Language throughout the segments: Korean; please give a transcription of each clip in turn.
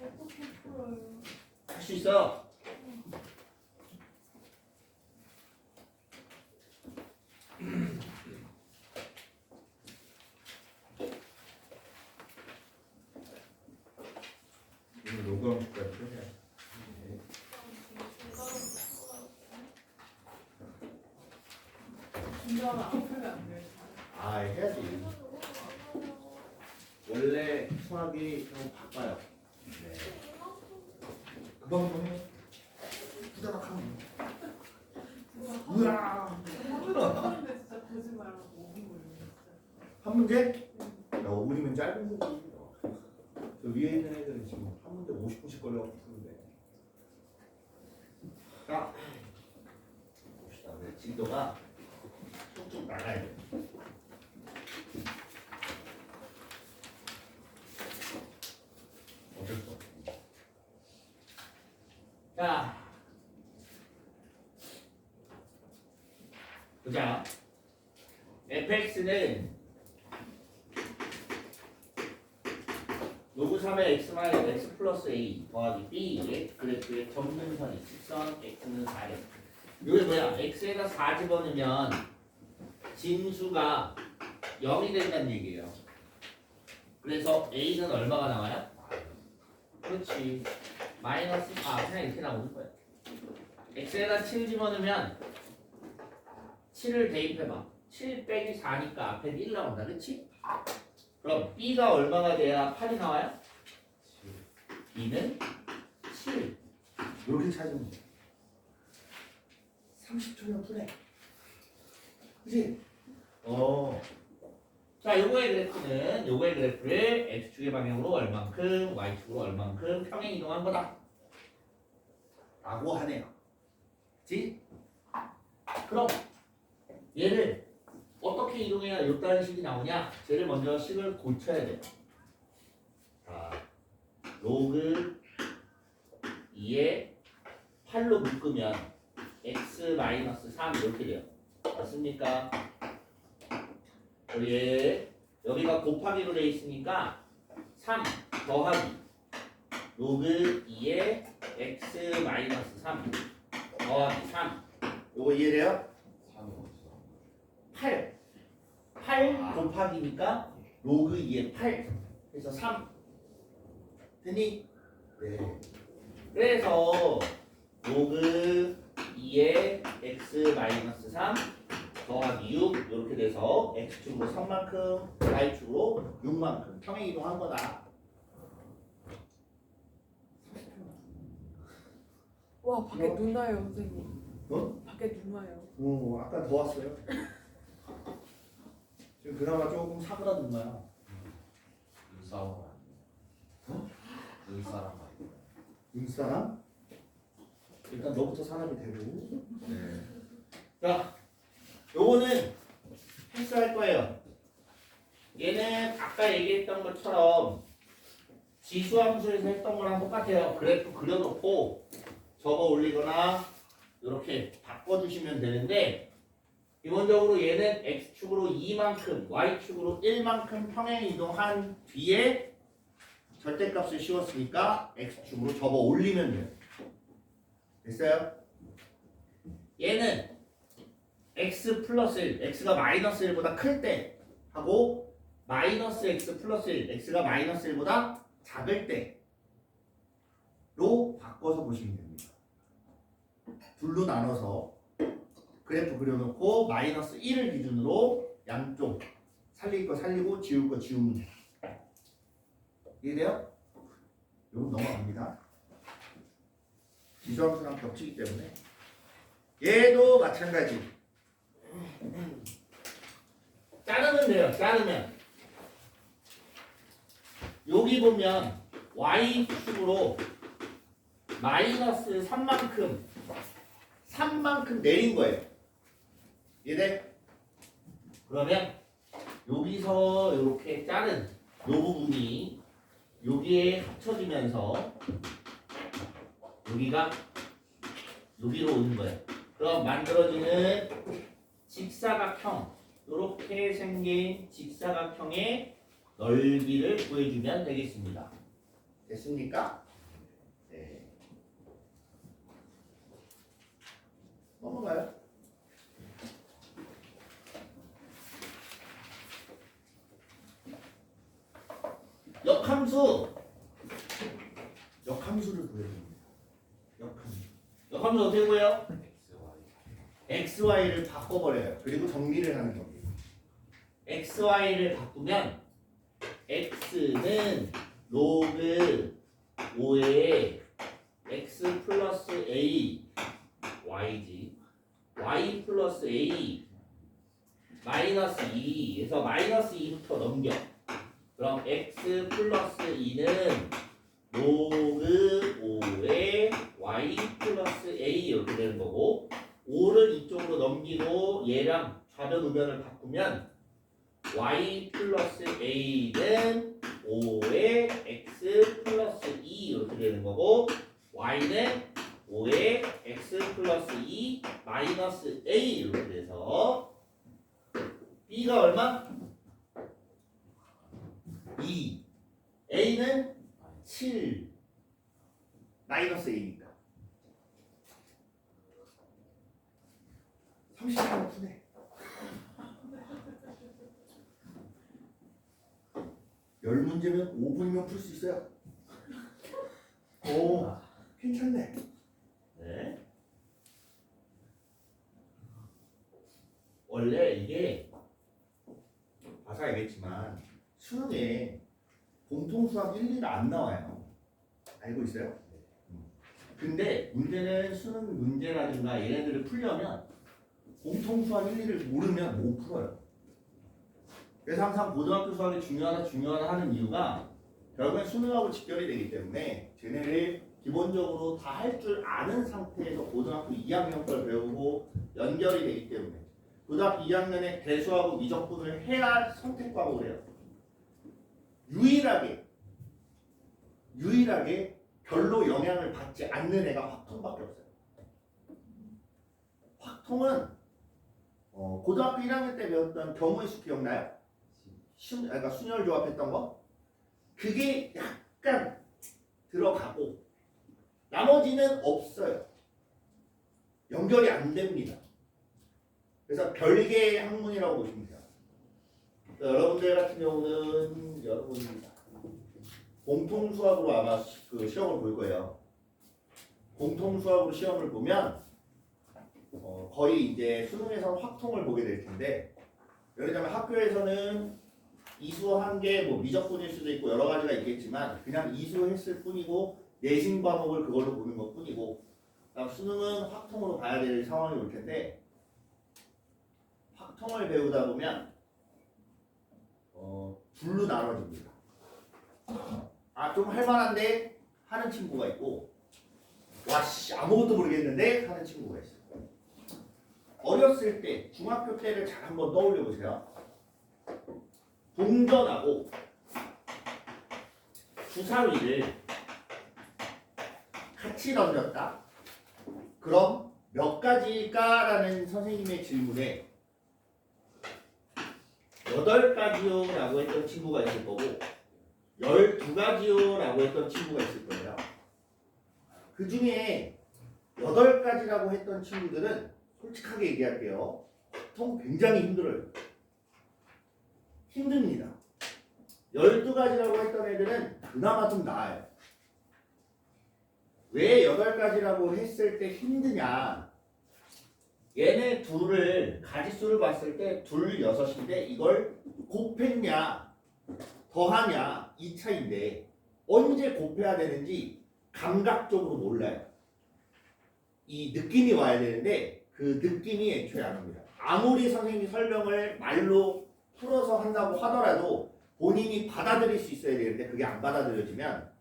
어떻게 풀어요? 할 수 있어. 이거 녹음까지 끝내. 진짜로 안 풀면 안 돼요. 아, 해야지. 원래 수학이 좀 바빠요. 네. 그거 한번 해. 후다닥하면. 우와. 하는데 진짜 거짓말하고 5분 걸리네 진짜. 한 문제? 야, 5분이면 짧은 거지. 저 위에 있는 애들은 지금 한 문제 50분씩 걸려갖고 푸는데. 자, 봅시다. 우리 진도가 쭉 나가야 돼. 어쩔 수 없어. 자, 보자. fx는 로그 3의 x 플러스 a 더하기 b의 그래프의 점근선이 직선 x는 4래. 이게 뭐야? x에다 4 집어넣으면 진수가 0이 된다는 얘기예요. 그래서 a는 얼마가 나와요? 그렇지. 마이너스 4. 그냥 이렇게 나오는 거야. x에다 7 집어넣으면 7을 대입해봐. 7 빼기 4니까 앞에 1 나온다. 그치? 그럼 b가 얼마가 돼야 8이 나와요? b는 7. 이렇게 찾으면 돼. 30초면 푸네. 그치? 자, 요거의 그래프를 x축의 방향으로 얼만큼, y축으로 얼만큼 평행 이동한 거다. 라고 하네요. 그치? 그럼 얘를 어떻게 이동해야 이딴 식이 나오냐? 쟤를 먼저 식을 고쳐야 돼요. 자, 로그 2에 8로 묶으면 x-3 이렇게 돼요. 맞습니까? 여기가 곱하기로 돼 있으니까 3 더하기 로그 2에 x-3 더하기 3 요거 이해돼요? 8 곱하기니까 로그 2에 8 그래서 3 됐니? 네. 그래서 로그 2에 x-3 더하기 6 이렇게 돼서 x축으로 3만큼 y축으로 6만큼 평행 이동한 거다. 와 밖에 눈 와요 선생님. 어? 밖에 눈 와요. 아까 더 왔어요. 지금 그나마 조금 사그라든 거야. 눈싸움 아니에요? 눈사람 아니에요? 눈사람? 일단 너부터 사람이 되고. 네. 자, 요거는 패스할 거예요. 얘는 아까 얘기했던 것처럼 지수함수에서 했던 거랑 똑같아요. 그래프 그려놓고 접어 올리거나 이렇게 바꿔주시면 되는데 기본적으로 얘는 x축으로 2만큼, y축으로 1만큼 평행 이동한 뒤에 절대값을 씌웠으니까 x축으로 접어 올리면 돼요. 됐어요? 얘는 x 플러스 1, x가 마이너스 1보다 클 때 하고 마이너스 x 플러스 1, x가 마이너스 1보다 작을 때로 바꿔서 보시면 됩니다. 둘로 나눠서 그래프 그려놓고 마이너스 1을 기준으로 양쪽 살릴 거 살리고 지울 거 지우면 돼요. 이해돼요? 이건 넘어갑니다. 지수함수랑 겹치기 때문에 얘도 마찬가지. 자르면 돼요. 자르면 여기 보면 y축으로 마이너스 3만큼 내린 거예요. 이해돼? 그러면 여기서 이렇게 자른 이 부분이 여기에 합쳐지면서 여기가 여기로 오는 거예요. 그럼 만들어지는 직사각형 이렇게 생긴 직사각형의 넓이를 구해주면 되겠습니다. 됐습니까? 네. 넘어가요. 역함수를 구해야 됩니다. 역함수 어떻게 구해요? xy를 바꿔버려요. 그리고 정리를 하는 겁니다. xy를 바꾸면 x는 로그 5의 x 플러스 a y지, y 플러스 a 마이너스 2에서 마이너스 2부터 넘겨. 그럼 x 플러스 2는 로그 5의 y 플러스 a 이렇게 되는 거고, 5를 이쪽으로 넘기고 얘랑 좌변 우변을 바꾸면 y 플러스 a는 5의 x 플러스 2 이렇게 되는 거고, y는 5의 x 플러스 2 마이너스 a 이렇게 돼서 b가 얼마? 2, a는 7 마이너스 a니까 30분 푸네. 열 문제면 5분이면 풀 수 있어요. 오, 괜찮네. 네. 원래 이게 봐서 알겠지만 수능에 공통수학 1, 2가 안 나와요. 알고 있어요? 근데 문제는 수능 문제라든가 얘네들을 풀려면 공통수학 1, 2를 모르면 못 풀어요. 그래서 항상 고등학교 수학이 중요하다 하는 이유가 결국엔 수능하고 직결이 되기 때문에 쟤네를 기본적으로 다 할 줄 아는 상태에서 고등학교 2학년 걸 배우고 연결이 되기 때문에 고등학교 2학년에 대수하고 미적분을 해야 선택 과목을 해요. 유일하게 별로 영향을 받지 않는 애가 확통밖에 없어요. 확통은 고등학교 1학년 때 배웠던 경우의 수 기억나요? 그러니까 순열 조합했던 거? 그게 약간 들어가고 나머지는 없어요. 연결이 안 됩니다. 그래서 별개의 학문이라고 보시면 돼요. 여러분들 같은 경우는 여러분입니다. 공통수학으로 아마 그 시험을 볼 거예요. 공통수학으로 시험을 보면 거의 이제 수능에서 확통을 보게 될 텐데, 예를 들면 학교에서는 이수 한 개 뭐 미적분일 수도 있고 여러 가지가 있겠지만 그냥 이수했을 뿐이고 내신 과목을 그걸로 보는 것 뿐이고, 수능은 확통으로 봐야 될 상황이 올 텐데, 확통을 배우다 보면 둘로 나눠집니다. 좀 할만한데 하는 친구가 있고, 와씨 아무것도 모르겠는데 하는 친구가 있어요. 어렸을 때 중학교 때를 잘 한번 떠올려 보세요. 동전하고 주사위를 같이 던졌다. 그럼 몇 가지일까라는 선생님의 질문에 8가지요 라고 했던 친구가 있을 거고 12가지요 라고 했던 친구가 있을 거예요. 그 중에 8가지라고 했던 친구들은 솔직하게 얘기할게요. 보통 굉장히 힘들어요. 힘듭니다. 12가지라고 했던 애들은 그나마 좀 나아요. 왜 8가지라고 했을 때 힘드냐? 얘네 둘을 가지수를 봤을 때 둘 6인데 이걸 곱했냐 더하냐 이 차이인데 언제 곱해야 되는지 감각적으로 몰라요. 이 느낌이 와야 되는데 그 느낌이 애초에 안 옵니다. 아무리 선생님이 설명을 말로 풀어서 한다고 하더라도 본인이 받아들일 수 있어야 되는데 그게 안 받아들여지면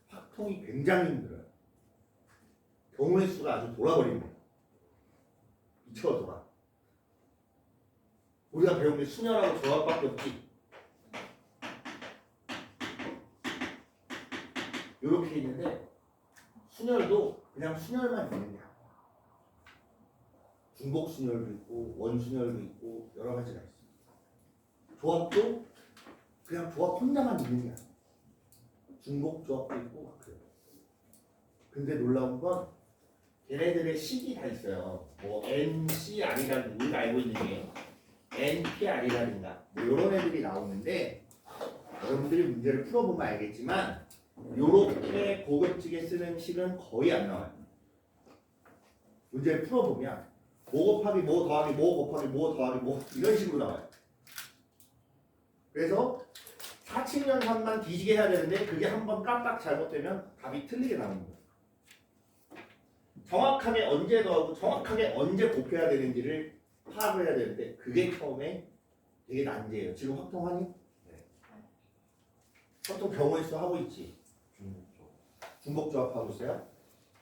확통이 굉장히 힘들어요. 경우의 수가 아주 돌아버립니다. 미쳐 돌아. 우리가 배운 게 순열하고 조합밖에 없지. 이렇게 있는데 순열도 그냥 순열만 있는 거야. 중복 순열도 있고 원순열도 있고 여러 가지가 있어요. 조합도 그냥 조합 혼자만 있는 게 아니야. 중복 조합도 있고 막 그래요. 근데 놀라운 건 걔네들의 식이 다 있어요. 뭐 NCR이라는 우리가 알고 있는 게 NPR이라든가 뭐 이런 애들이 나오는데 여러분들이 문제를 풀어보면 알겠지만 요렇게 고급지게 쓰는 식은 거의 안 나와요. 문제를 풀어보면 뭐 곱하기 뭐 더하기 뭐 곱하기 뭐 더하기 뭐 이런 식으로 나와요. 그래서 4칙연산만 뒤지게 해야 되는데 그게 한번 깜빡 잘못되면 답이 틀리게 나오는 거예요. 정확하게 언제 더하고 정확하게 언제 곱해야 되는지를 파악을 해야 되는데 그게 처음에 되게 난제예요. 지금 확통하니? 네. 확통 경우의 수 하고 있지. 중국조. 중복조합 하고 있어요.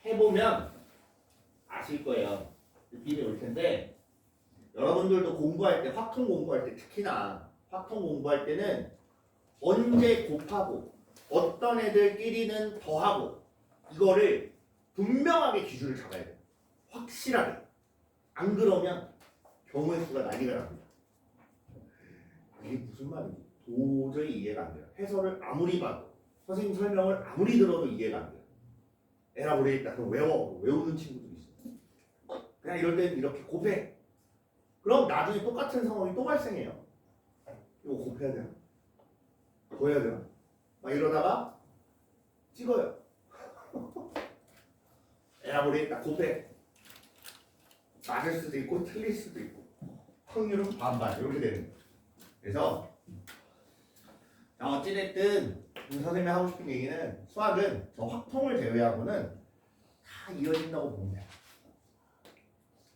해보면 아실 거예요. 느낌이 올 텐데 여러분들도 공부할 때 확통 공부할 때 특히나 확통 공부할 때는 언제 곱하고 어떤 애들끼리는 더하고 이거를 분명하게 기준을 잡아야 돼요. 확실하게. 안 그러면 경우의 수가 난리가 납니다. 이게 무슨 말인지 도저히 이해가 안 돼요. 해설을 아무리 봐도 선생님 설명을 아무리 들어도 이해가 안 돼요. 에라 모르겠다. 그럼 외우는 친구들이 있어요. 그냥 이럴 때는 이렇게 곱해. 그럼 나중에 똑같은 상황이 또 발생해요. 이거 곱해야 되나? 더 해야 되나? 막 이러다가 찍어요. 에라 모르겠다. 곱해. 맞을 수도 있고 틀릴 수도 있고 확률은 반반 이렇게 되는 거예요. 그래서 자, 어찌됐든 선생님이 하고 싶은 얘기는 수학은 저 확통을 제외하고는 다 이어진다고 보면 돼요.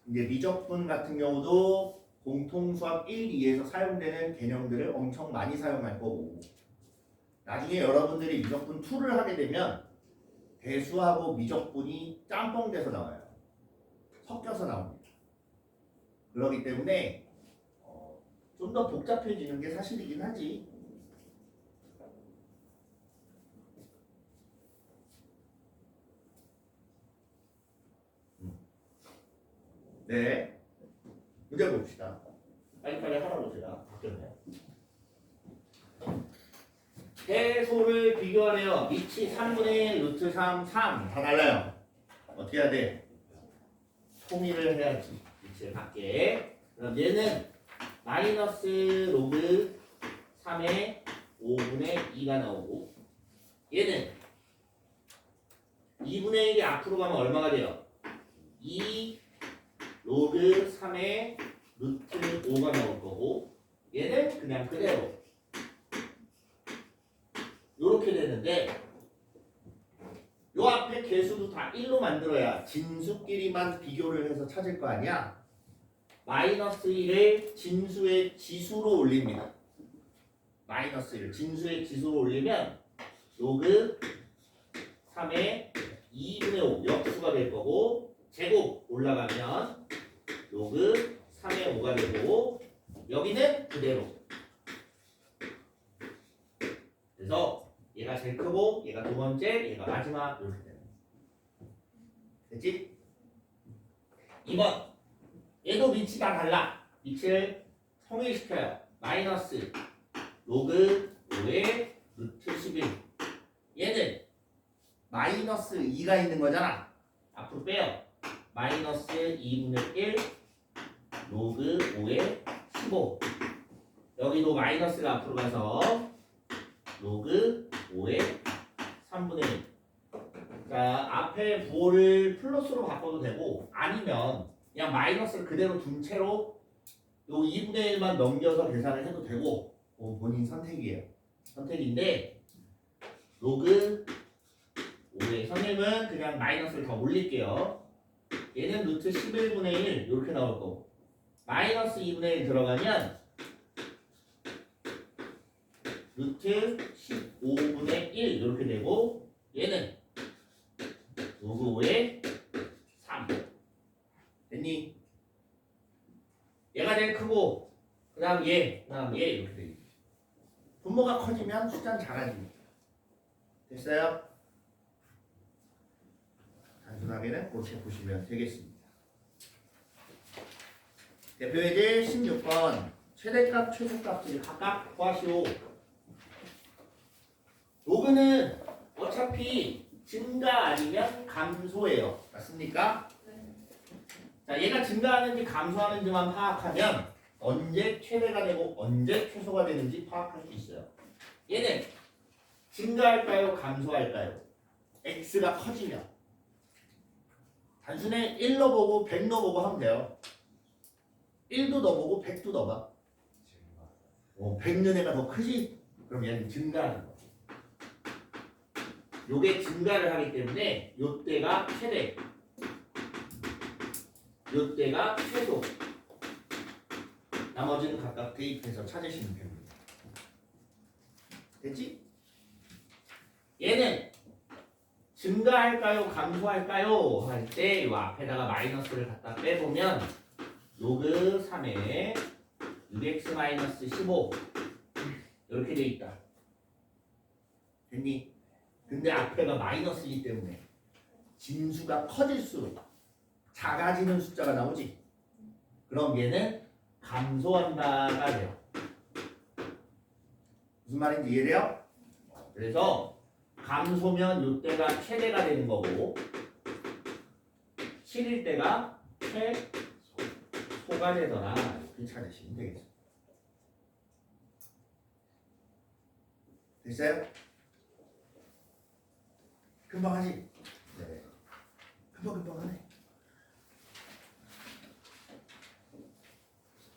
이제 미적분 같은 경우도 공통수학 1, 2에서 사용되는 개념들을 엄청 많이 사용할 거고 나중에 여러분들이 미적분 2를 하게 되면 대수하고 미적분이 짬뽕 돼서 나와요. 섞여서 나옵니다. 그렇기 때문에 좀 더 복잡해지는 게 사실이긴 하지. 네. 문제 봅시다. 빨리빨리 하라고 제가 바뀌었네요. 해소를 비교하래요. 밑이 3분의 1, 루트 3, 3. 다 달라요. 어떻게 해야 돼? 통일을 해야지. 밑을 밖에. 그럼 얘는 마이너스 로그 3의 5분의 2가 나오고 얘는 2분의 1이 앞으로 가면 얼마가 돼요? 2 로그 3의 루트 5가 나올 거고 얘는 그냥 그대로 요렇게 되는데 요 앞에 개수도 다 1로 만들어야 진수끼리만 비교를 해서 찾을 거 아니야? 마이너스 1을 진수의 지수로 올립니다. 마이너스 1을 진수의 지수로 올리면 로그 3의 2분의 5 역수가 될 거고 제곱 올라가면 로그 3의 5가 되고 여기는 그대로. 그래서 얘가 제일 크고 얘가 두 번째 얘가 마지막 이렇게 되는 거야. 됐지? 2번 얘도 밑이 다 달라. 밑을 통일시켜요. 마이너스 로그 5의 루트 11 얘는 마이너스 2가 있는 거잖아. 앞으로 빼요. 마이너스 2분의 1 로그 5의 15 여기도 마이너스가 앞으로 가서 로그 5의 3분의 1 자, 앞에 부호를 플러스로 바꿔도 되고 아니면 그냥 마이너스를 그대로 둔 채로 요 2분의 1만 넘겨서 계산을 해도 되고 본인 선택이에요. 선택인데 로그 5의 선생님은 그냥 마이너스를 더 올릴게요. 얘는 루트 11분의 1 이렇게 나올 거고 마이너스 2분의 1 들어가면 루트 15분의 1 이렇게 되고 얘는 로그 5의 3 됐니? 얘가 제일 크고 그 다음 얘 이렇게 되겠지. 분모가 커지면 숫자는 작아집니다. 됐어요? 단순하게는 그렇게 보시면 되겠습니다. 대표예제 16번 최대값 최소값을 각각 구하시오. 로그는 어차피 증가 아니면 감소예요. 맞습니까? 네. 자, 얘가 증가하는지 감소하는지만 파악하면 언제 최대가 되고 언제 최소가 되는지 파악할 수 있어요. 얘는 증가할까요? 감소할까요? x가 커지면 단순히 1 넣어보고 100 넣어보고 하면 돼요. 1도 넣어보고 100도 넣어봐. 100 넣은 애가 더 크지? 그럼 얘는 증가하는 거지. 요게 증가를 하기 때문에 요때가 최대, 요때가 최소, 나머지는 각각 대입해서 찾으시면 됩니다. 됐지? 얘는 증가할까요? 감소할까요? 할 때 요 앞에다가 마이너스를 갖다 빼보면 로그 3에 6x-15 이렇게 돼 있다. 됐니? 근데 앞에가 마이너스이기 때문에 진수가 커질수록 작아지는 숫자가 나오지. 그럼 얘는 감소한다가 돼요. 무슨 말인지 이해돼요? 그래서 감소면 요때가 최대가 되는 거고 7일 때가 최소가 되더라. 이렇게 찾으시면 되겠습니다. 됐어요? 금방 하지? 네. 금방 하네.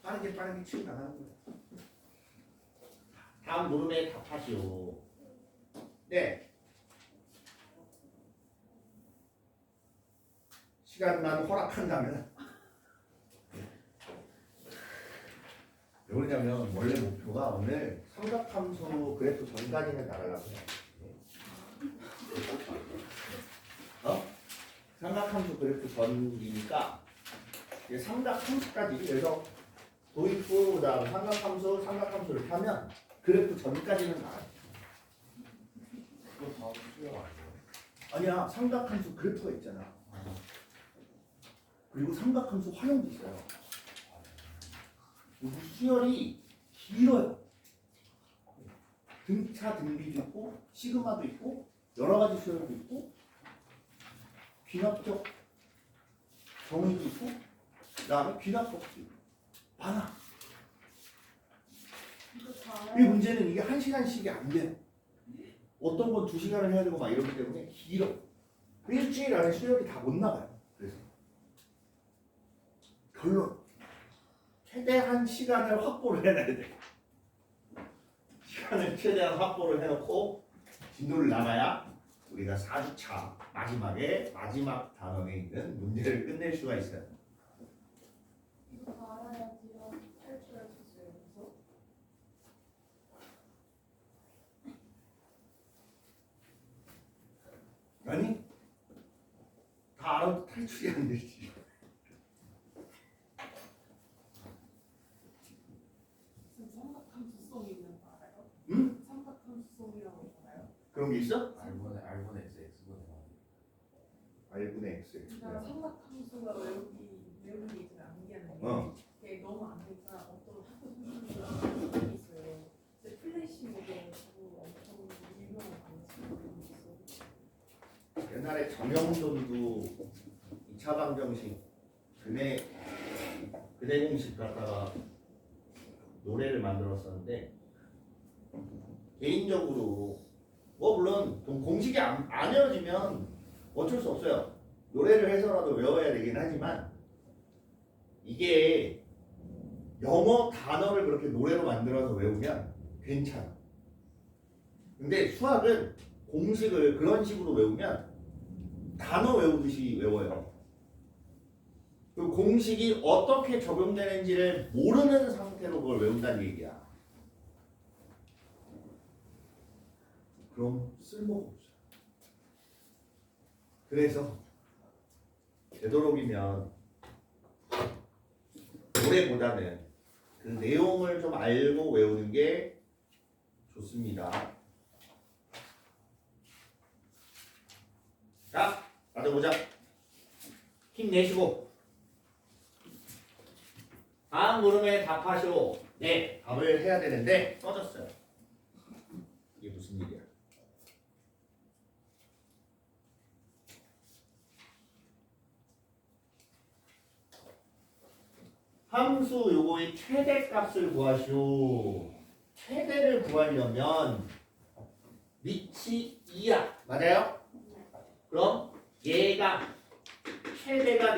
빠르게 치고 나가는 거야. 다음 물음에 답하시오. 네. 시간만 허락한다면 왜 그러냐면 원래 목표가 오늘 삼각함수 그래프 전까지는 나가려고 해요. 삼각함수 그래프 전이니까 삼각함수까지 그래서 도입부 그다음 삼각함수 이렇게 하면 그래프 전까지는 나가요. 그거 다음 수영 아니에요? 아니야, 삼각함수 그래프가 있잖아. 그리고 삼각함수 활용도 있어요. 그리고 수열이 길어요. 등차 등비도 있고 시그마도 있고 여러 가지 수열도 있고 귀납적 정의도 있고 그다음에 귀납법도 있고 많아. 이 문제는 이게 1시간씩이 안 돼요. 어떤 건 2시간을 해야 되고 막 이러기 때문에 길어. 일주일 안에 수열이 다 못 나가요. 그래서 결론 최대한 시간을 확보를 해놔야 돼. 시간을 최대한 확보를 해놓고 진도를 나가야 우리가 4주차 마지막에 마지막 단원에 있는 문제를 끝낼 수가 있어요. 이거 다 알아야지요. 탈출할 수 있어요. 그래서 아니 다 알아도 탈출이 안 되지. 삼각함수성이 있는 거 알아요? 응? 삼각함수성이라고 알아요? 그런 게 있어? R분의 X, X분의 Y. R분의 X. 그러니까 삼각함수가 외우는 게 있잖아요. 암기하는 게. 어. 그게 너무 안 되니까 어떤 학교 선생님이 있어요. 근데 플래시 모델 가지고 엄청 유명한 방식이 있어요. 옛날에 정영돈도 2차 방정식 근해 공식 갖다가 노래를 만들었었는데 개인적으로 뭐 물론 공식이 안 외워지면 어쩔 수 없어요. 노래를 해서라도 외워야 되긴 하지만 이게 영어 단어를 그렇게 노래로 만들어서 외우면 괜찮아. 근데 수학은 공식을 그런 식으로 외우면 단어 외우듯이 외워요. 그 공식이 어떻게 적용되는지를 모르는 상태로 그걸 외운다는 얘기야. 그럼 쓸모가 없어요. 그래서 되도록이면 노래보다는 그 내용을 좀 알고 외우는 게 좋습니다. 자, 받아보자. 힘내시고 다음 물음에 답하시오. 네, 답을 해야 되는데 꺼졌어요. 이게 무슨 일이야? 함수 요거의 최대값을 구하시오. 최대를 구하려면 밑이 2야. 맞아요? 그럼 얘가 최대가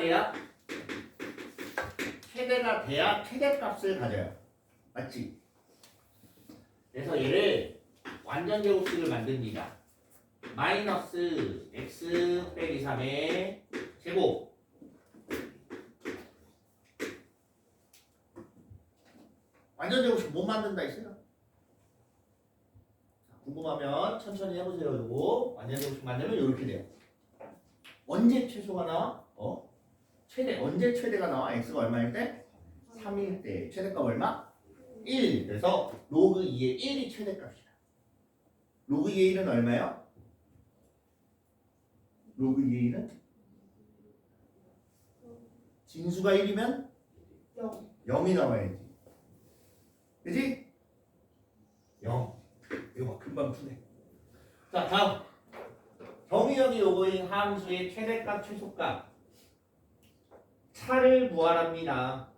돼야 최대값을 가져요. 맞지? 그래서 얘를 완전 제곱식을 만듭니다. 마이너스 x 빼기 3의 제곱 완전 제곱식 못 만든다 했어요. 궁금하면 천천히 해보세요. 요거 완전 제곱식 만들면 이렇게 돼요. 언제 최소가 나와? 최대. 언제 최대가 나와? x가 얼마일 때? 3일 때. 최대값 얼마? 1. 그래서 로그 2의 1이 최대값이다. 로그 2의 1은 얼마요? 로그 2의 1은? 진수가 1이면 0이 나와야지. 그지? 0. 이거 금방 푸네. 자, 다음. 정의역이 요거인 함수의 최대값, 최소값. 차를 구하랍니다.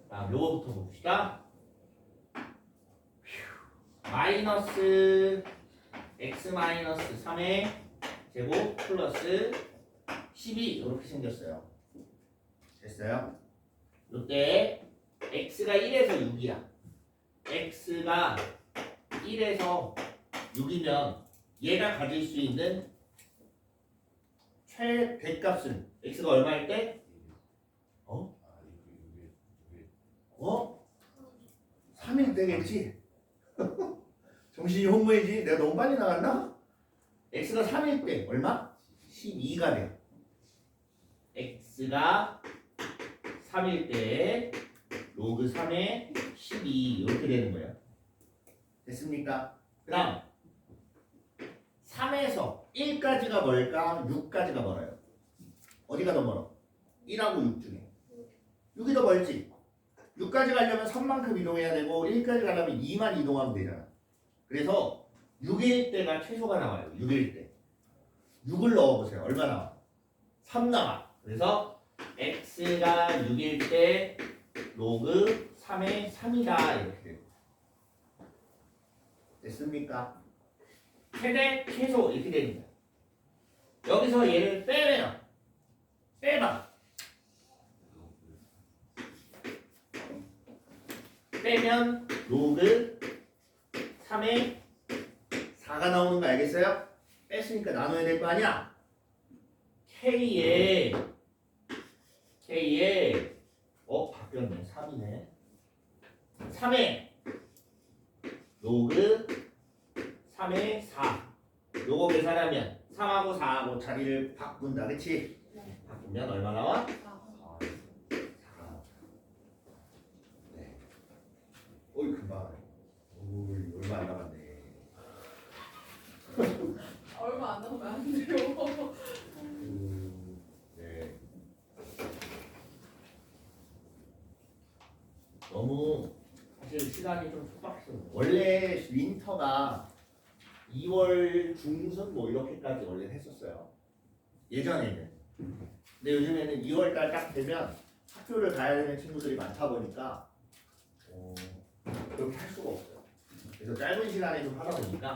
자, 요거부터 봅시다. 마이너스 x 마이너스 3의 제곱 플러스 12 이렇게 생겼어요. 됐어요? 이때 x가 1에서 6이야. x가 1에서 6이면 얘가 가질 수 있는 최대값은 x가 얼마일 때? 3일 되겠지? 정신이 혼미해지? 내가 너무 빨리 나갔나? x가 3일 때 얼마? 12가 돼. x가 3일 때 로그 3의 12 이렇게 되는 거예요. 됐습니까? 그 다음 3에서 1까지가 멀까? 6까지가 멀어요. 어디가 더 멀어? 1하고 6 중에 6이 더 멀지? 6까지 가려면 3만큼 이동해야 되고 1까지 가려면 2만 이동하면 되잖아. 그래서 6일 때가 최소가 나와요. 6일 때 6을 넣어보세요. 얼마 나와? 3 나와. 그래서 x가 6일 때 로그 3의 3이다 이렇게 돼요. 됐습니까? 최대, 최소 이렇게 됩니다. 여기서 얘를 빼봐. 빼면 로그 3의 4가 나오는 거 알겠어요? 뺐으니까 나눠야 될 거 아니야? K에 바뀌었네. 3이네. 3에 로그 3의 4 요거 계산하면 3하고 4하고 자리를 바꾼다. 그치? 네. 바꾸면 얼마 나와? 4. 네. 어이 금방. 오이 얼마 안 남았네. 얼마 안 남으면 안 돼요. 네. 너무 사실 시간이 좀 촉박했어요. 원래 윈터가 2월 중순 뭐 이렇게까지 원래 했었어요. 예전에는. 근데 요즘에는 2월 달 딱 되면 학교를 가야 되는 친구들이 많다 보니까 그렇게 할 수가 없어요. 그래서 짧은 시간에 좀 하다 보니까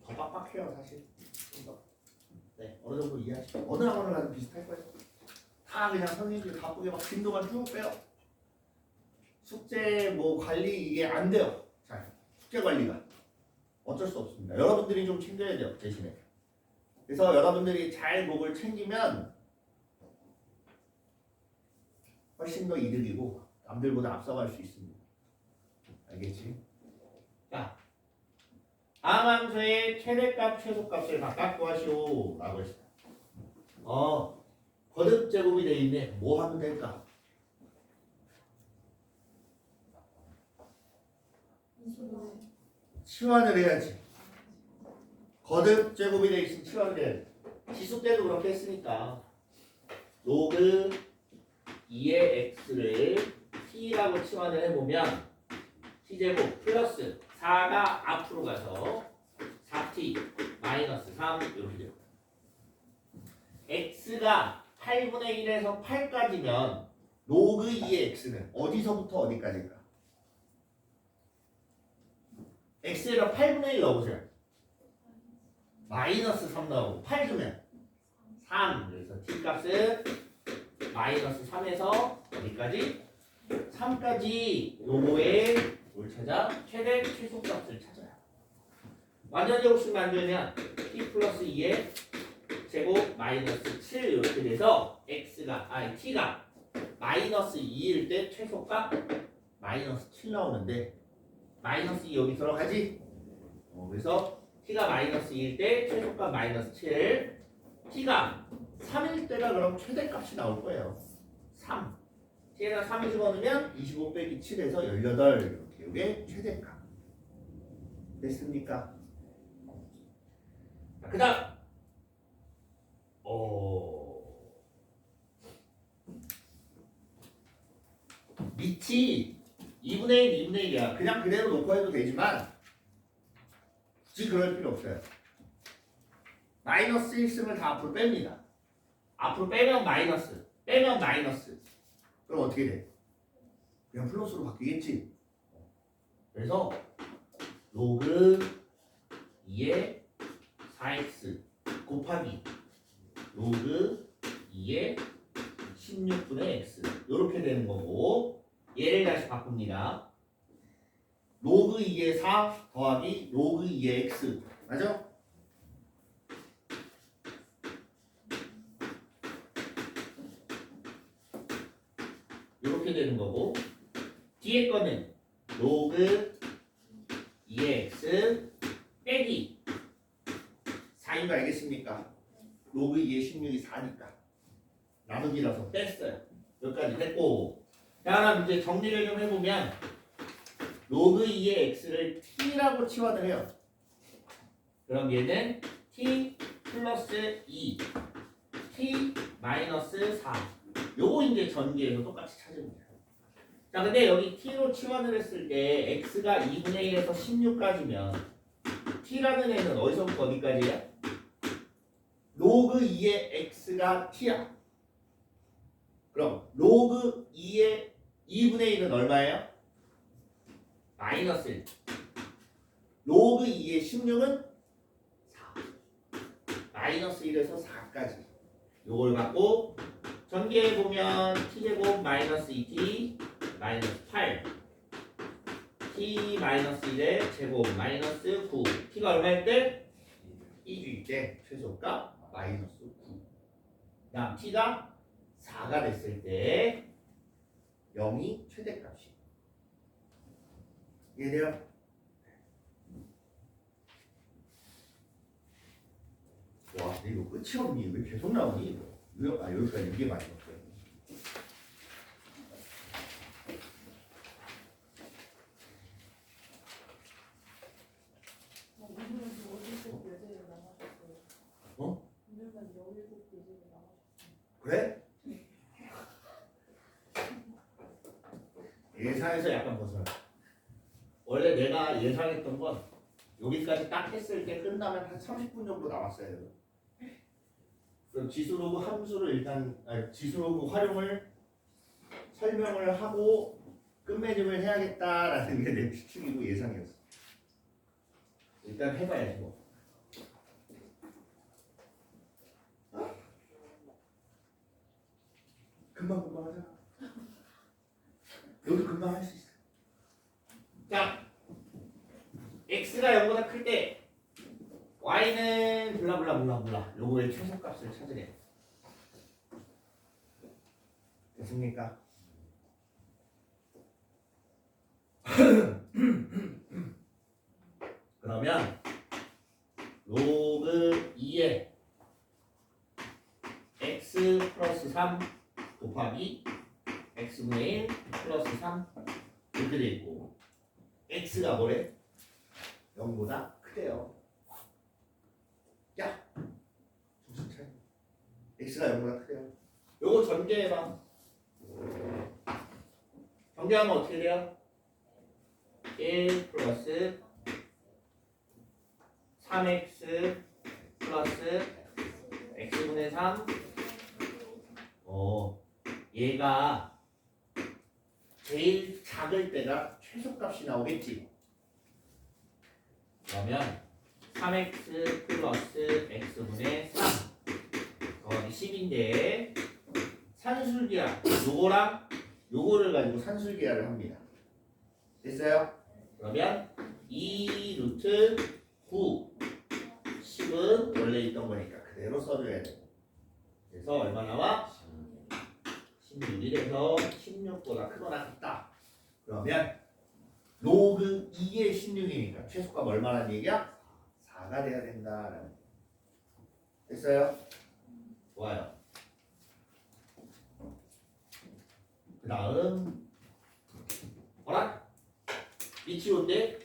더 빡빡해요 사실. 네, 어느 정도 이해하시죠? 어느 학원을 가도 비슷할 거예요. 다 그냥 선생님들이 바쁘게 막 진도만 쭉 빼요. 숙제 뭐 관리 이게 안 돼요. 잘 숙제 관리가 어쩔 수 없습니다. 여러분들이 좀 챙겨야 돼요 대신에. 그래서 여러분들이 잘 목을 챙기면 훨씬 더 이득이고 남들보다 앞서갈 수 있습니다. 알겠지? 자, 다음 함수의 최대값, 최소값을 각각 구하시오 라고 했어요. 거듭 제곱이 돼 있네. 뭐 하면 될까? 치환을 해야지. 거듭 제곱이 돼 있으면 치환을 해야 돼. 지수 때도 그렇게 했으니까 로그 2의 x를 t라고 치환을 해보면 t제곱 플러스 4가 앞으로 가서 4t 마이너스 3 이렇게 돼요. x가 8분의 1에서 8까지면 로그 2의 x는 어디서부터 어디까지일까? x에다 8분의 1 넣어보세요. 마이너스 3 나오고 8 주면 3. 그래서 t 값은 마이너스 3에서 어디까지? 3까지 요거의 뭘 찾아? 최대 최소값을 찾아요. 완전히 곱수 만들면 t 플러스 2의 제곱 마이너스 7 이렇게 돼서 t가 마이너스 2일 때 최소값 마이너스 7 나오는데 마이너스 2 여기 들어가지? 그래서 t가 마이너스 2일 때 최소값 마이너스 7 t가 3일 때가 그럼 최대값이 나올 거예요. 3 t에다 3을 집어넣으면 25 빼기 7에서 18 이렇게 이게 최대값 됐습니까? 그 다음 밑이 2분의 1, 2분의 1이야. 그냥 그대로 놓고 해도 되지만 굳이 그럴 필요 없어요. 마이너스 1승을 다 앞으로 뺍니다. 앞으로 빼면 마이너스, 빼면 마이너스. 그럼 어떻게 돼? 그냥 플러스로 바뀌겠지. 그래서 로그 2의 4x 곱하기 로그 2의 16분의 x 이렇게 되는 거고 얘를 다시 바꿉니다. 로그 2의 4 더하기 로그 2의 x 맞아? 이렇게 되는 거고 뒤에 거는 로그 2의 x 빼기 4인 거 알겠습니까? 로그 2의 16이 4니까 나누기라서 뺐어요. 여기까지 됐고 자 이제 정리를 좀 해보면 로그 2의 x를 t라고 치환을 해요. 그럼 얘는 t 플러스 2 t 마이너스 4 요거 이제 전기에서 똑같이 찾으면 돼요. 자 근데 여기 t로 치환을 했을 때 x가 2분의 1에서 16까지면 t라는 애는 어디서부터 어디까지야? 로그 2의 x가 t야. 그럼 로그 2의 2분의 1은 얼마예요? 마이너스 1. 로그 2의 16은 4. 마이너스 1에서 4까지. 요걸 갖고 전개해보면 t제곱 마이너스 2t 마이너스 8 t 마이너스 1의 제곱 마이너스 9 t가 얼마일 때? 2주일 때 최소값 마이너스 9 다음 t가 4가 됐을 때 0이 최대값이 이해돼요? 와 근데 이거 끝이 없니? 왜 계속 나오니? 여기까지 이게 마지막이야. 오늘은 17 예제를 남아셨어요. 어? 오늘은 17 예제를 남아셨어요. 그래? 예상에서 약간 벗어나. 원래 내가 예상했던 건 여기까지 딱 했을 때 끝나면 한 30분 정도 남았어요. 그럼 지수로그 함수를 일단 지수로그 활용을 설명을 하고 끝맺음을 해야겠다라는 게 내 추측이고 예상이었어. 일단 해봐야지 뭐. 금방 하자. 여기 금방 할 수 있어. 자, x가 0보다 클 때 y는 블라블라블라블라 요거의 최소값을 찾으래. 됐습니까? 그러면 로그 2의 x 플러스 3 곱하기 x분의 1 플러스 3 이렇게 돼 있고 x가 뭐래? 0보다 크대요. 야! 정신 차려. x가 0보다 크대요. 요거 전개해봐. 전개하면 어떻게 돼요? 1 플러스 3x 플러스 x분의 3 얘가 제일 작을 때가 최소값이 나오겠지. 그러면 3x 플러스 x분의 3 더하기 10인데 산술기하 요거랑 요거를 가지고 산술기하를 합니다. 됐어요? 그러면 2 루트 9 10은 원래 있던 거니까 그대로 써줘야 돼. 그래서 얼마 나와? 16이 돼서 16보다 크거나 같다. 그러면 로그 2의 16이니까 최소값 얼마라는 얘기야? 4가 돼야 된다라는. 됐어요? 좋아요. 그 다음 뭐라? 밑이 5인데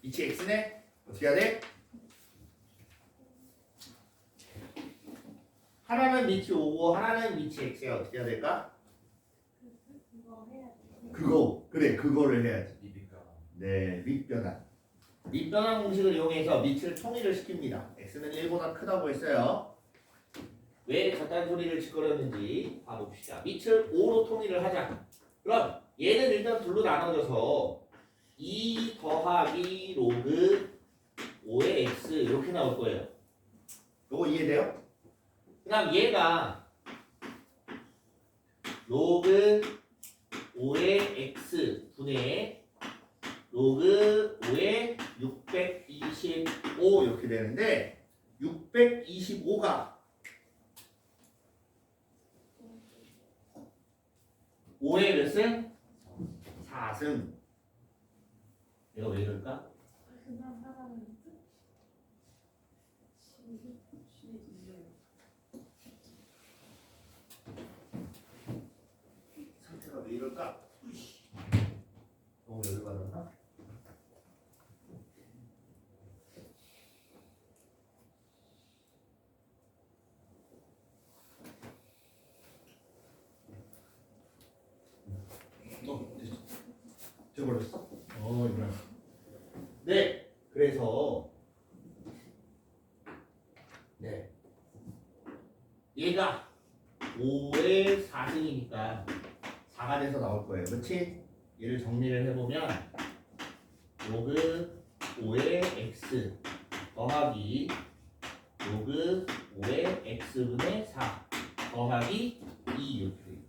밑이 x네? 어떻게 해야 돼? 하나는 밑이 5고 하나는 밑이 x야. 어떻게 해야 될까? 그거 해야 돼. 그거 그래 그거를 해야지. 미비가 네, 밑변환. 밑변환 공식을 이용해서 밑을 통일을 시킵니다. x는 1보다 크다고 했어요. 왜 저딴 소리를 짓거렸는지 봐봅시다. 밑을 5로 통일을 하자. 그럼 얘는 일단 둘로 나눠져서 2 더하기 로그 5의 x 이렇게 나올 거예요. 요거 이해돼요? 그 다음 얘가 로그 5의 x 분의 로그 5의 625 이렇게 되는데 625가 5의 몇 승? 4승. 얘가 왜 이럴까? 그만 하라는 뜻? 시리즈예요. 상태가 왜 이럴까? 너무 열받았나? 잊어버렸어? 이거. 네, 그래서 네 얘가 5의 4승이니까 4가 돼서 나올 거예요. 그렇지? 얘를 정리를 해보면 로그 5의 x 더하기 로그 5의 x분의 4 더하기 2 이렇게 돼요.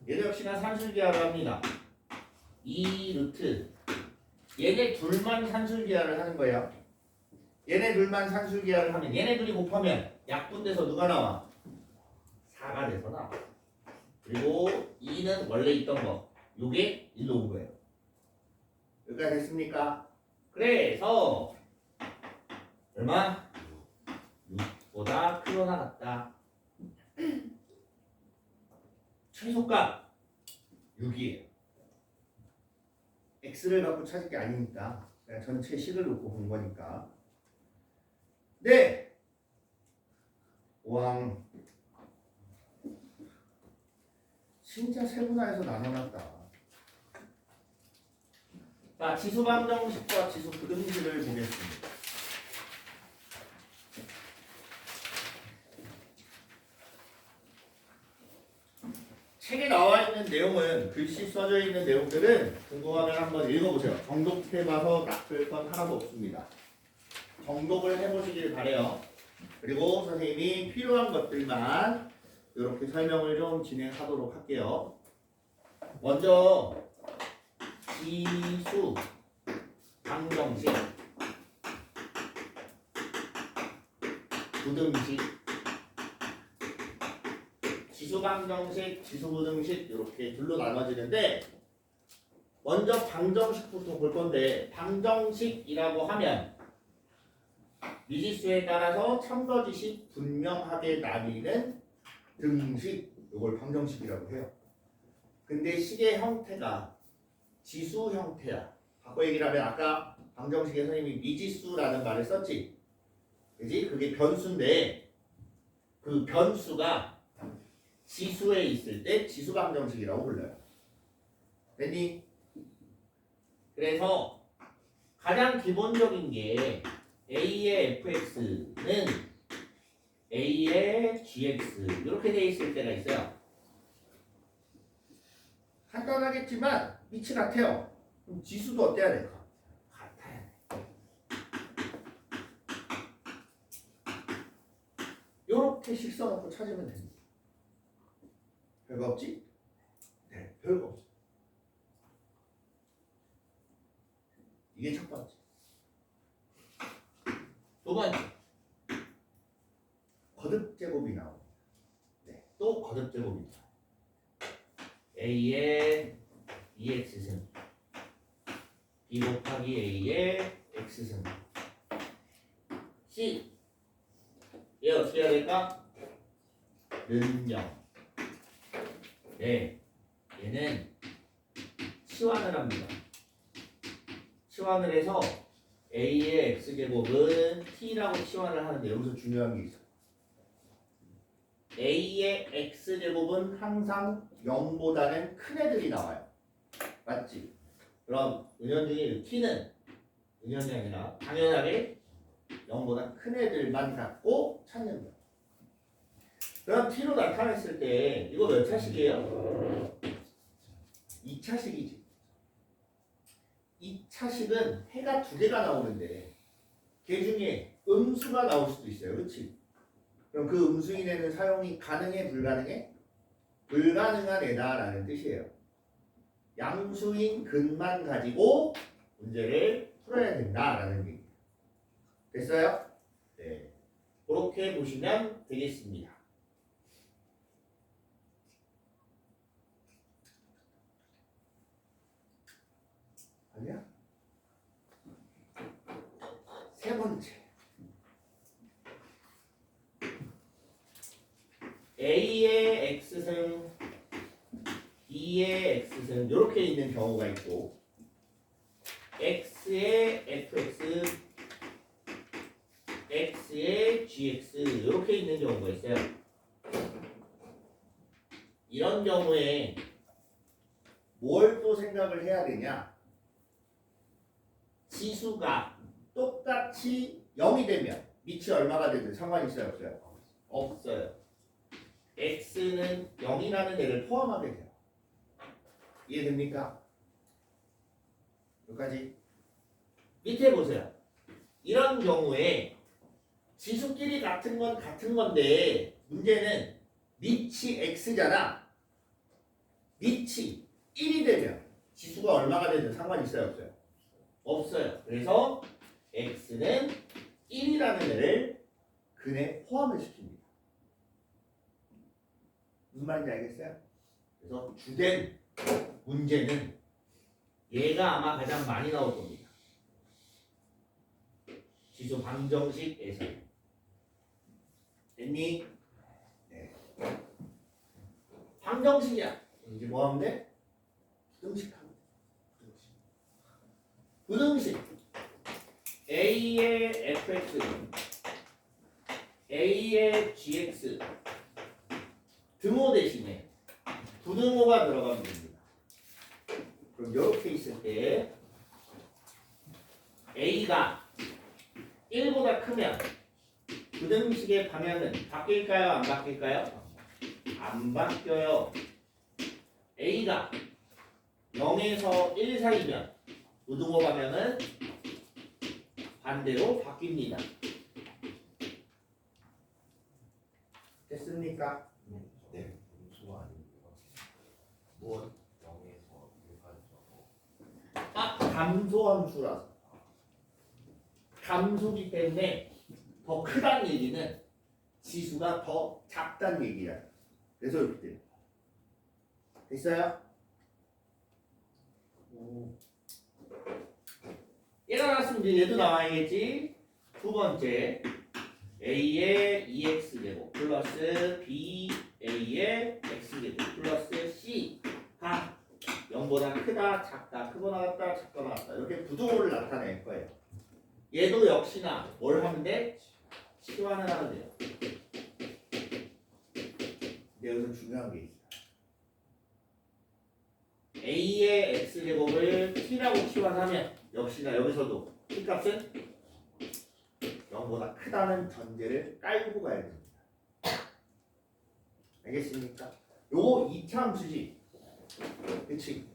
얘도 역시나 산술기하를 합니다. 2 루트 얘네 둘만 산술기하를 하는 거예요. 얘네 둘만 산술기하를 하면 얘네 둘이 곱하면 약분돼서 누가 나와? 4가 돼서 나와. 그리고 2는 원래 있던 거 요게 1로 온 거예요. 여기까지 됐습니까? 그래서 얼마? 6보다 크거나 같다. 최소값 6이에요. x를 갖고 찾을 게 아니니까 그냥 전체 식을 놓고 본 거니까. 네. 왕 진짜 세분화해서 나눠놨다. 자, 지수 방정식과 지수 부등식을 보겠습니다. 책에 나와 있는 내용은 글씨 써져 있는 내용들은 궁금하면 한번 읽어보세요. 정독해봐서 나쁠 건 하나도 없습니다. 정독을 해보시길 바래요. 그리고 선생님이 필요한 것들만 이렇게 설명을 좀 진행하도록 할게요. 먼저 지수 방정식 부등식 지수방정식, 지수부등식 이렇게 둘로 나눠지는데 먼저 방정식부터 볼 건데 방정식이라고 하면 미지수에 따라서 참거짓이 분명하게 나뉘는 등식 이걸 방정식이라고 해요. 근데 식의 형태가 지수 형태야. 바꿔 얘기를 하면 아까 방정식에 선생님이 미지수라는 말을 썼지. 그지? 그게 변수인데 그 변수가 지수에 있을 때 지수방정식이라고 불러요. 됐니? 그래서 가장 기본적인 게 A의 fx는 A의 gx 이렇게 돼 있을 때가 있어요. 간단하겠지만 밑이 같아요. 그럼 지수도 어때야 돼? 같아야 돼. 요렇게 식 써놓고 찾으면 됩니다. 별거 없지? 네, 별거 없어. 이게 첫 번째. 두 번째. 거듭 제곱이 나옵니다. 네, 또 거듭 제곱입니다. A의 2x승 B 곱하기 A의 x승 C 얘 어떻게 해야 될까? 는 0. 네, 얘는 치환을 합니다. 치환을 해서 A의 x제곱은 t라고 치환을 하는데 여기서 중요한 게 있어. A의 x제곱은 항상 0보다는 큰 애들이 나와요. 맞지? 그럼 은연중에 t는 은연이 아니라 당연하게 0보다 큰 애들만 갖고 찾는 거야. 그럼 t로 나타냈을 때 이거 몇 차식이에요? 2차식이지. 2차식은 해가 두 개가 나오는데 걔 중에 음수가 나올 수도 있어요. 그렇지? 그럼 그 음수인에는 사용이 가능해? 불가능해? 불가능한 애다라는 뜻이에요. 양수인 근만 가지고 문제를 풀어야 된다라는 얘기예요. 됐어요? 네. 그렇게 보시면 되겠습니다. 아니야? 세 번째. A의 x승, B의 x승 이렇게 있는 경우가 있고 x의 fx, x의 gx 이렇게 있는 경우가 있어요. 이런 경우에 뭘 또 생각을 해야 되냐? 지수가 똑같이 0이 되면 밑이 얼마가 되든 상관이 있어요? 없어요? 없어요. x는 0이라는 애를 포함하게 돼요. 이해됩니까? 여기까지. 밑에 보세요. 이런 경우에 지수끼리 같은 건 같은 건데 문제는 밑이 x잖아. 밑이 1이 되면 지수가 얼마가 되든 상관이 있어요? 없어요? 없어요. 그래서 x는 1이라는 애를 근에 포함을 시킵니다. 무슨 말인지 알겠어요? 그래서 주된 문제는 얘가 아마 가장 많이 나올 겁니다. 지수 방정식에서. 됐니? 네. 방정식이야. 이제 뭐 하면 돼? 부등식 하면 돼. 부등식. A의 fx, A의 gx 등호 대신에 부등호가 들어가면 됩니다. 그럼 이렇게 있을 때 A가 1보다 크면 부등식의 방향은 바뀔까요? 안 바뀔까요? 안 바뀌어요. A가 0에서 1 사이면 부등호 방향은 반대로 바뀝니다. 됐습니까? 네. 음수가 아닙니다. 무엇 0에서 1까지 아, 감소함수라서. 감소기 때문에 더 크다는 얘기는 지수가 더 작다는 얘기야. 그래서 이렇게 돼요. 됐어요? 얘가 나왔으면 이제 얘도 나와야겠지. 두 번째 A의 2x제곱 플러스 BA의 x제곱 플러스 C가 0보다 크다, 작다, 크거나 같다, 작거나 같다 이렇게 부등호를 나타낼 거예요. 얘도 역시나 뭘 하면 돼? 치환을 하면 돼요. 근데 여기서 중요한 게 있어요. A의 x제곱을 t라고 치환하면 역시나 여기서도 t 값은 0보다 크다는 전제를 깔고 가야 됩니다. 알겠습니까? 요거 2차 함수지. 그치?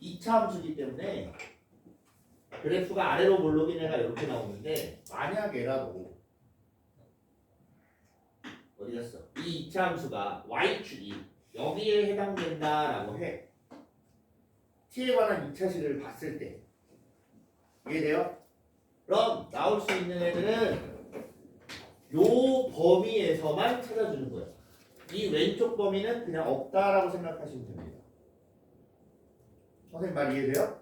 2차 함수이기 때문에 그래프가 아래로 몰록인 애가 이렇게 나오는데 만약 얘라도 어디 갔어? 이 2차 함수가 y축이 여기에 해당된다라고 해. t에 관한 2차식을 봤을 때 이해돼요? 그럼 나올 수 있는 애들은 요 범위에서만 찾아주는 거예요. 이 왼쪽 범위는 그냥 없다라고 생각하시면 됩니다. 선생님 말 이해돼요?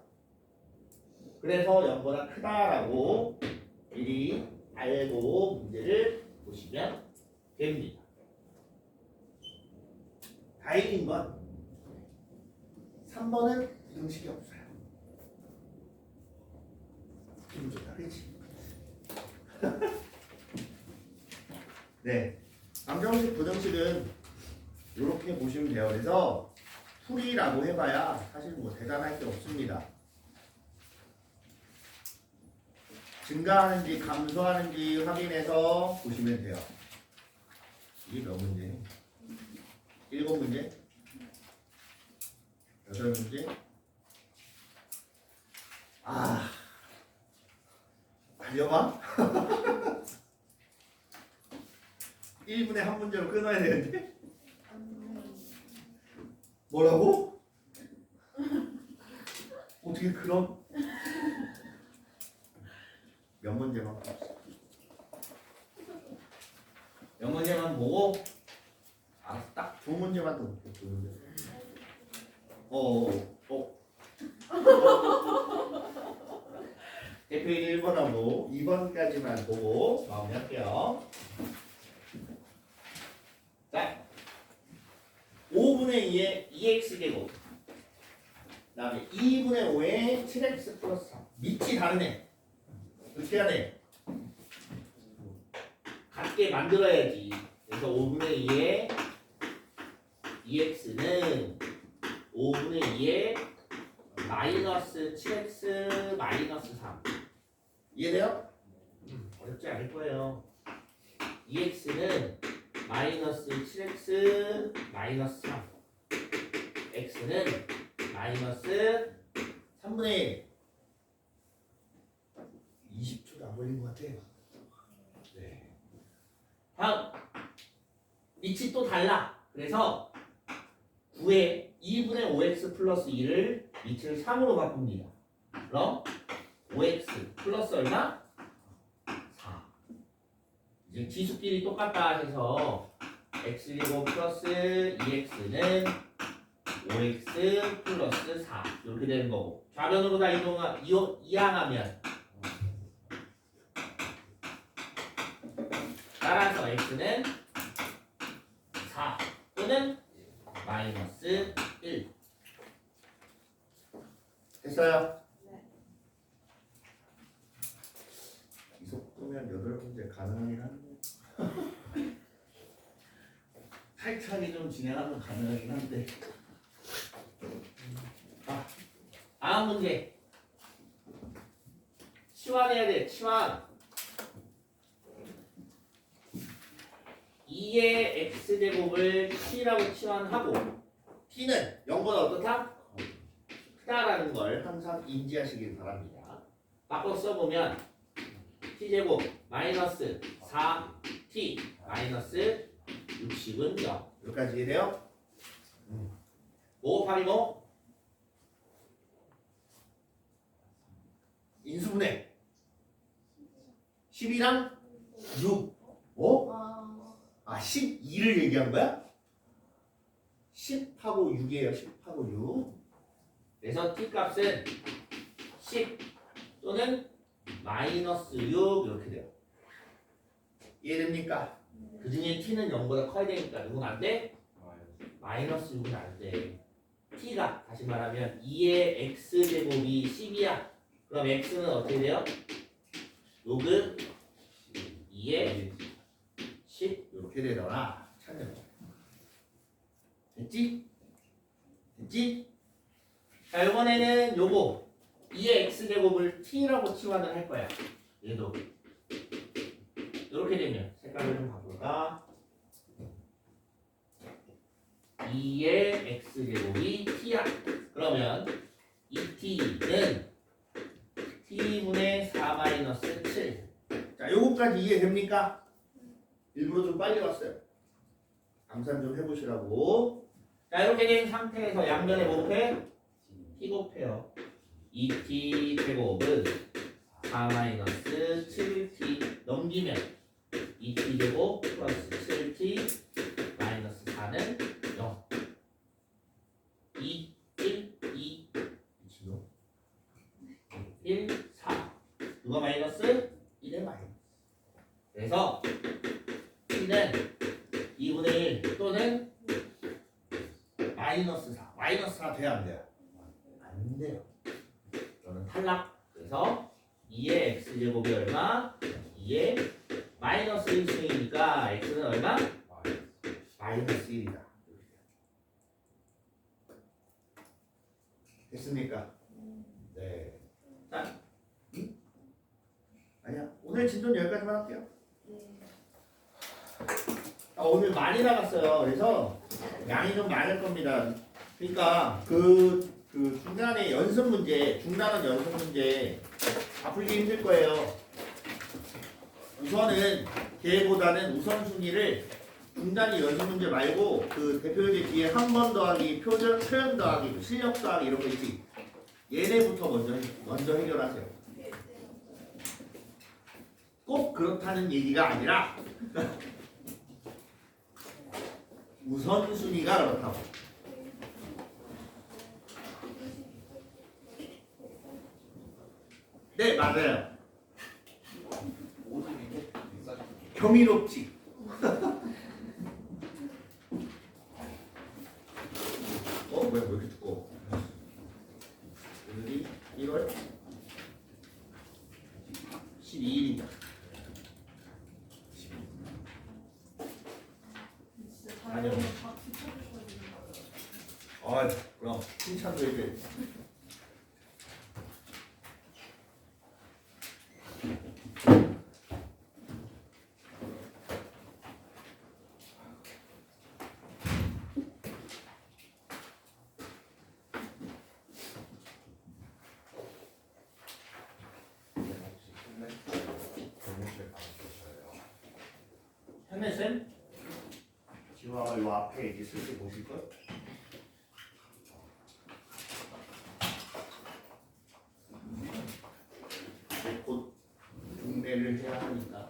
그래서 0보다 크다라고 미리 알고 문제를 보시면 됩니다. 다행인 건 3번은 부등식이 없어요. 기분 좋다, 그치? 네, 방정식 부등식은 이렇게 보시면 돼요. 그래서 풀이라고 해봐야 사실 뭐 대단할 게 없습니다. 증가하는지 감소하는지 확인해서 보시면 돼요. 이게 몇 문제? 7문제? 8문제? 아, 달려봐? 1분에 한 문제로 끊어야 되는데? 뭐라고? 어떻게 그런? 몇 문제만 봅시다. 몇 문제만 보고 딱 두 문제만 더 볼게요. 두 문제. 대표인 1번하고 2번까지만 보고 마무리할게요. 자, 5분의 2의 2x제곱 그 다음에 2분의 5의 7x 플러스 3 밑이 다르네. 어떻게 해야 돼? 같게 만들어야지. 그래서 5분의 2의 2x는 5분의 2의 마이너스 7x 마이너스 3 이해돼요? 어렵지 않을 거예요. 2x는 마이너스 7x 마이너스 3 x는 마이너스 3분의 1 20초도 안 걸린 것 같아. 네. 다음 밑이 또 달라. 그래서 9에 2분의 5x 플러스 2를 밑을 3으로 바꿉니다. 그럼 5x 플러스 얼마? 4. 이제 지수끼리 똑같다 해서 x제곱 플러스 2x는 5x 플러스 4 이렇게 되는 거고 좌변으로 다 이항하면 따라서 x는 4 또는 마이너스 1 됐어요? 네. 이 속도면 8문제 가능하긴 한데 살짝이 좀 진행하면 가능하긴 한데 다음 문제 치환해야 돼. 치환 2의 x제곱을 t라고 치환하고 t는 0보다 어떻다? 크다라는 걸 항상 인지하시길 바랍니다. 바꿔 써보면 t제곱 마이너스 4t 마이너스 60은 0 여기까지 이해돼요? 5 곱하기 뭐? 인수분해 12랑 6 어? 아 12를 얘기한 거야? 10하고 6이에요. 10하고 6 그래서 t값은 10 또는 마이너스 6 이렇게 돼요. 이해됩니까? 그 중에 t는 0보다 커야 되니까 누군 안 돼? 마이너스 6은 안 돼. t가 다시 말하면 2의 x제곱이 10이야. 그럼 x는 어떻게 돼요? 로그 2의 10 이렇게 되더라. 찾는 거. 됐지? 됐지? 자 이번에는 요거 2의 x제곱을 t라고 치환을 할 거야. 얘도 이렇게 되면 색깔을 좀 바꿀까? 2의 x제곱이 t야. 그러면 2t는 t분의 4 마이너스 7. 자, 요거까지 이해됩니까? 일부러 좀 빨리 왔어요. 암산 좀 해보시라고. 자, 이렇게 된 상태에서 양변에 뭐 곱해? t 곱해요. 2t 제곱은 4 마이너스 7t 넘기면 2t 제곱 플러스 7t 마이너스 4는 0. 2, 1, 2, 미친놈. 1, 4. 누가 마이너스? 1의 마이너스. 그래서 t는 2분의 1 또는 마이너스 4. 마이너스 4 돼야 안 돼요? 안 돼요. 이거는 탈락. 그래서 2의 x제곱이 얼마? 2의 마이너스 1승이니까 x는 얼마? 마이너스 1이다. 됐습니까? 네. 자, 아니야. 오늘 진도는 여기까지만 할게요. 오늘 많이 나갔어요. 그래서 양이 좀 많을 겁니다. 그러니까 그 중간에 연습 문제, 중단원 연습 문제 다 풀기 힘들 거예요. 우선은 걔보다는 우선순위를 중단위 연습 문제 말고 그 대표제 뒤에 한 번 더하기, 표현 더하기, 실력 더하기 이런 거 있지. 얘네부터 먼저 해결하세요. 꼭 그렇다는 얘기가 아니라 우선순위가 그렇다고. 네, 맞아요. 경이롭지. 뭐야, 왜 이렇게 두꺼워? 오늘이 1월 12일입니다. 진짜 잘하면 박수 쳐주셔야 돼요. 그럼 칭찬도 해줘야지. 현내쌤? 지화가 요 앞에 이제 슬슬 보실걸? 곧 중매를 해야 하니까